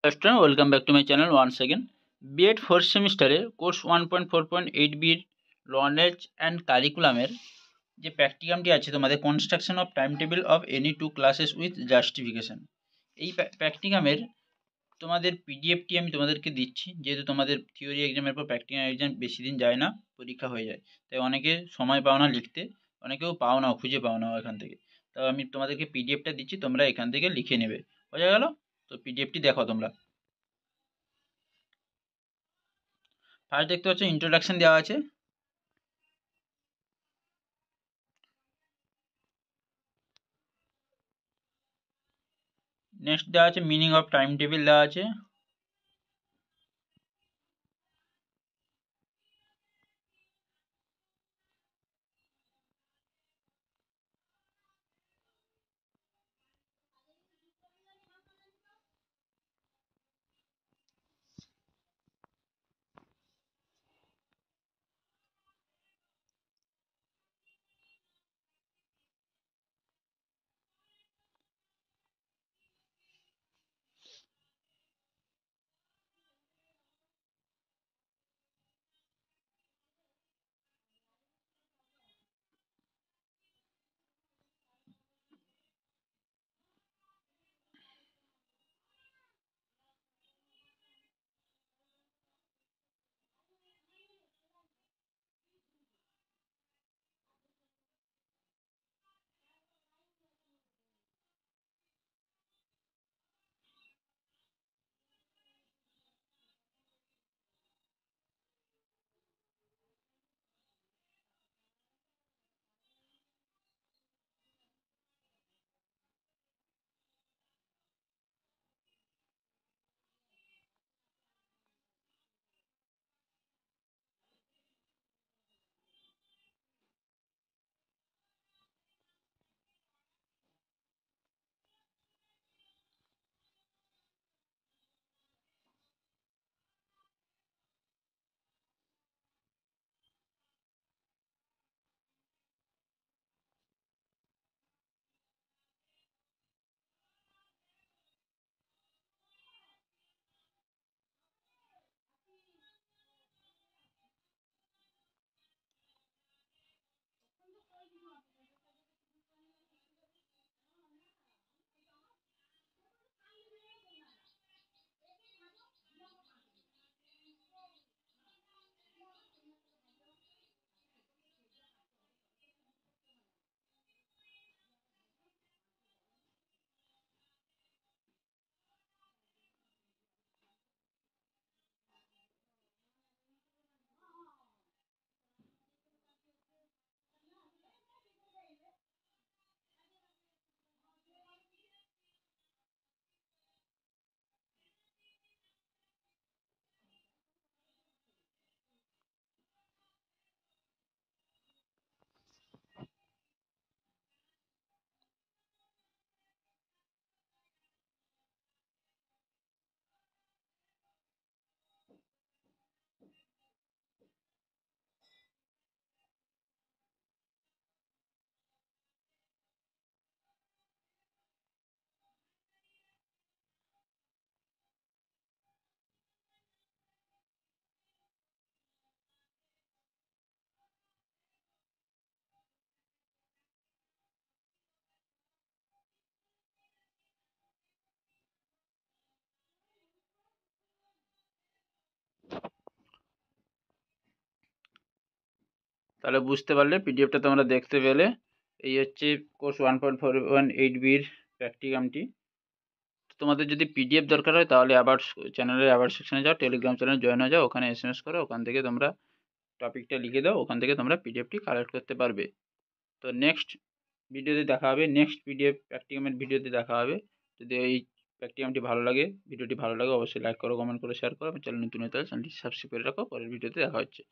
Afternoon, welcome back to my channel once again. B.Ed fourth সেমিস্টারে course 1.4.8 knowledge and কারিকুলামের যে প্র্যাকটিকামটি আছে তোমাদের construction of time table of any two classes with justification, এই প্র্যাকটিকামের তোমাদের পিডিএফটি আমি তোমাদেরকে দিচ্ছি। যেহেতু তোমাদের থিওরি এক্সামের পর প্র্যাকটিক্যাল এক্সাম বেশি দিন যায় না, পরীক্ষা হয়ে যায়, তাই অনেকে সময় পাও না লিখতে, অনেকেও পাও না, খুঁজে পাও না এখান থেকে। তো আমি তোমাদেরকে পিডিএফটা দিচ্ছি, তোমরা এখান থেকে লিখে নেবে। বোঝা গেল? তো পিডিএফটি দেখো তোমরা। ফার্স্ট দেখতে পাচ্ছ ইন্ট্রোডাকশন দেওয়া আছে। নেক্সট দেওয়া আছে মিনিং অফ টাইম টেবিল দেওয়া আছে। তাহলে বুঝতে পারলে, পিডিএফটা তোমরা দেখতে পেলে। এই হচ্ছে কোর্স 1.418 প্র্যাকটিকামটি। তোমাদের যদি পিডিএফ দরকার হয় তাহলে আবার চ্যানেলের আবার সেকশনে যাও, টেলিগ্রাম চ্যানেলে জয়েন হয়ে যাও, ওখানে এসএমএস করো, ওখান থেকে তোমরা টপিকটা লিখে দাও, ওখান থেকে তোমরা পিডিএফটি কালেক্ট করতে পারবে। তো নেক্সট ভিডিওতে দেখা হবে, নেক্সট পিডিএফ প্র্যাকটিকামের ভিডিওতে দেখা হবে। যদি এই প্র্যাকটিকামটি ভালো লাগে, ভিডিওটি ভালো লাগে, অবশ্যই লাইক করো, কমেন্ট করে শেয়ার করো। চ্যানেল নতুন হতে হলে চ্যানেলটি সাবস্ক্রাইব করে রাখো। পরের ভিডিওতে দেখা হচ্ছে।